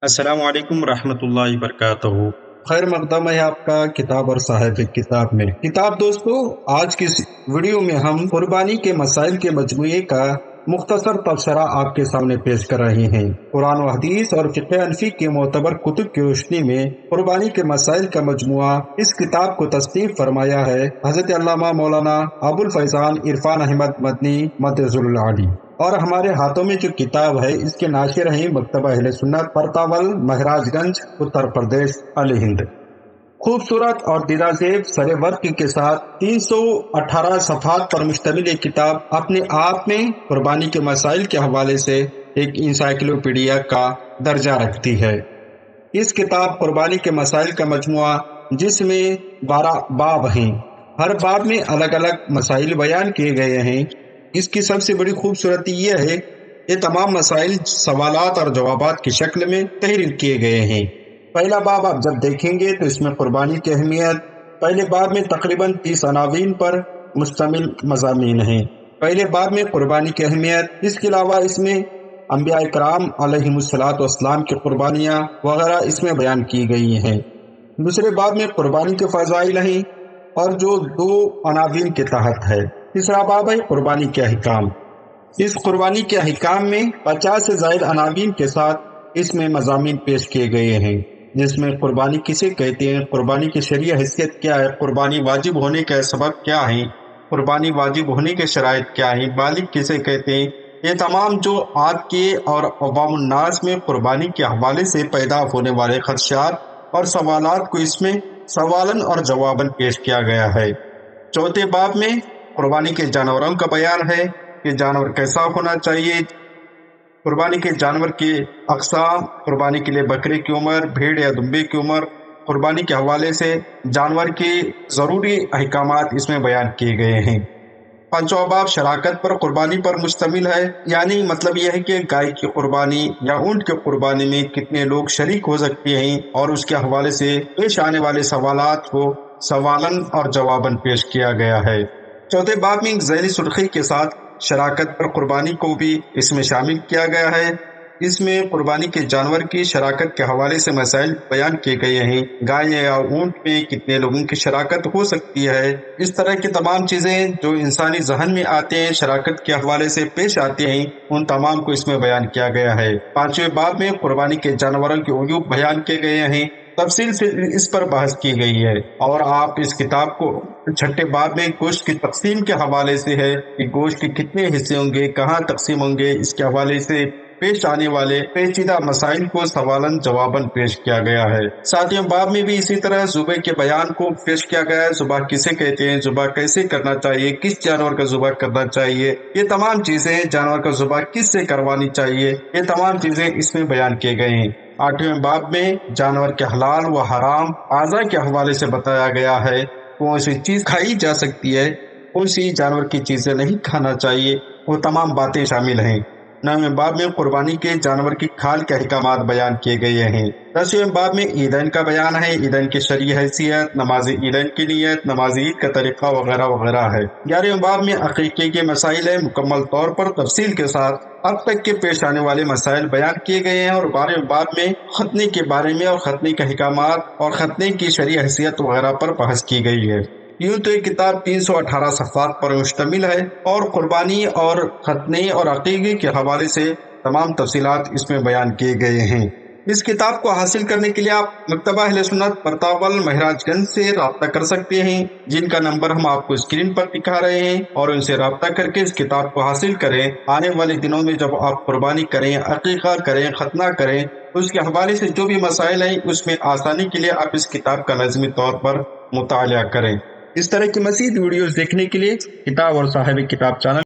السلام علیکم ورحمۃ اللہ وبرکاتہ۔ خیر مقدم ہے آپ کا کتاب اور صاحب کتاب میں دوستو، آج کی اس ویڈیو میں ہم قربانی کے مسائل کے مجموعے کا مختصر تبصرہ آپ کے سامنے پیش کر رہے ہیں۔ قرآن و حدیث اور فقہ حنفی کے معتبر کتب کی روشنی میں قربانی کے مسائل کا مجموعہ اس کتاب کو تصنیف فرمایا ہے حضرت علامہ مولانا ابو الفیضان عرفان احمد مدنی مدظ العالی، اور ہمارے ہاتھوں میں جو کتاب ہے اس کے ناشر ہیں مکتبہ اہل سنت پرتاول مہراج گنج اتر پردیش علی ہند۔ خوبصورت اور دیدہ زیب سر ورق کے ساتھ 318 صفحات پر مشتمل یہ کتاب اپنے آپ میں قربانی کے مسائل کے حوالے سے ایک انسائکلوپیڈیا کا درجہ رکھتی ہے۔ اس کتاب قربانی کے مسائل کا مجموعہ جس میں 12 باب ہیں، ہر باب میں الگ الگ مسائل بیان کیے گئے ہیں۔ اس کی سب سے بڑی خوبصورتی یہ ہے یہ تمام مسائل سوالات اور جوابات کی شکل میں تحریر کیے گئے ہیں۔ پہلا باب آپ جب دیکھیں گے تو اس میں قربانی کی اہمیت، پہلے باب میں تقریباً 30 عناوین پر مشتمل مضامین ہیں۔ پہلے باب میں قربانی کی اہمیت، اس کے علاوہ اس میں انبیاء کرام علیہم الصلاۃ والسلام کی قربانیاں وغیرہ اس میں بیان کی گئی ہیں۔ دوسرے باب میں قربانی کے فضائل ہیں اور جو 2 عناوین کے تحت ہے۔ تیسرا باب ہے قربانی کے احکام۔ اس قربانی کے احکام میں 50 سے زائد عناوین کے ساتھ اس میں مضامین پیش کیے گئے ہیں، جس میں قربانی کسے کہتے ہیں، قربانی کی شرعی حیثیت کیا ہے، قربانی واجب ہونے کا سبب کیا ہے، قربانی واجب ہونے کے شرائط کیا ہیں، بالغ کسے کہتے ہیں۔ یہ تمام جو آج کے اور عوام الناس میں قربانی کے حوالے سے پیدا ہونے والے خدشات اور سوالات کو اس میں سوالن اور جوابن پیش کیا گیا ہے۔ چوتھے باب میں قربانی کے جانوروں کا بیان ہے کہ جانور کیسا ہونا چاہیے، قربانی کے جانور کے اقسام، قربانی کے لیے بکرے کی عمر، بھیڑ یا دمبے کی عمر، قربانی کے حوالے سے جانور کے ضروری احکامات اس میں بیان کیے گئے ہیں۔ پانچواں باب شراکت پر قربانی پر مشتمل ہے، یعنی مطلب یہ ہے کہ گائے کی قربانی یا اونٹ کی قربانی میں کتنے لوگ شریک ہو سکتے ہیں اور اس کے حوالے سے پیش آنے والے سوالات کو سوالن اور جوابن پیش کیا گیا ہے۔ چوتھے باب میں ذیلی سرخی کے ساتھ شراکت پر قربانی کو بھی اس میں شامل کیا گیا ہے۔ اس میں قربانی کے جانور کی شراکت کے حوالے سے مسائل بیان کیے گئے ہیں، گائے یا اونٹ میں کتنے لوگوں کی شراکت ہو سکتی ہے، اس طرح کی تمام چیزیں جو انسانی ذہن میں آتے ہیں شراکت کے حوالے سے پیش آتے ہیں، ان تمام کو اس میں بیان کیا گیا ہے۔ پانچویں باب میں قربانی کے جانوروں کے عیوب بیان کیے گئے ہیں، تفصیل سے اس پر بحث کی گئی ہے۔ اور آپ اس کتاب کو چھٹے باب میں گوشت کی تقسیم کے حوالے سے ہے کہ گوشت کے کتنے حصے ہوں گے، کہاں تقسیم ہوں گے، اس کے حوالے سے پیش آنے والے پیچیدہ مسائل کو سوالن جوابن پیش کیا گیا ہے۔ ساتویں باب میں بھی اسی طرح ذبح کے بیان کو پیش کیا گیا ہے، ذبح کسے کہتے ہیں، ذبح کیسے کرنا چاہیے، کس جانور کا ذبح کرنا چاہیے، یہ تمام چیزیں، جانور کا ذبح کس سے کروانی چاہیے، یہ تمام چیزیں اس میں بیان کیے گئے ہیں۔ آٹھویں باب میں جانور کے حلال و حرام اعضاء کے حوالے سے بتایا گیا ہے، کون سی چیز کھائی جا سکتی ہے، کون سی جانور کی چیزیں نہیں کھانا چاہیے، وہ تمام باتیں شامل ہیں۔ 9ویں باب میں قربانی کے جانور کی کھال کے احکامات بیان کیے گئے ہیں۔ 10ویں باب میں عیدین کا بیان ہے، عیدین کی شرعی حیثیت، نماز عیدین کی نیت، نماز عید کا طریقہ وغیرہ وغیرہ ہے۔ 11ویں باب میں عقیقے کے مسائل ہیں، مکمل طور پر تفصیل کے ساتھ اب تک کے پیش آنے والے مسائل بیان کیے گئے ہیں۔ اور 12ویں باب میں ختنے کے بارے میں اور ختنے کے احکامات اور ختنے کی شرعی حیثیت وغیرہ پر بحث کی گئی ہے۔ یوں تو یہ کتاب 318 صفحات پر مشتمل ہے اور قربانی اور ختنے اور عقیقے کے حوالے سے تمام تفصیلات اس میں بیان کیے گئے ہیں۔ اس کتاب کو حاصل کرنے کے لیے آپ مکتبہ اہل سنت پرتاول مہراج گنج سے رابطہ کر سکتے ہیں، جن کا نمبر ہم آپ کو اسکرین پر دکھا رہے ہیں، اور ان سے رابطہ کر کے اس کتاب کو حاصل کریں۔ آنے والے دنوں میں جب آپ قربانی کریں، عقیقہ کریں، ختنہ کریں، اس کے حوالے سے جو بھی مسائل ہیں اس میں آسانی کے لیے آپ اس کتاب کا لازمی طور پر مطالعہ کریں۔ اس طرح کی مزید ویڈیوز دیکھنے کے لیے کتاب اور صاحب کتاب چینل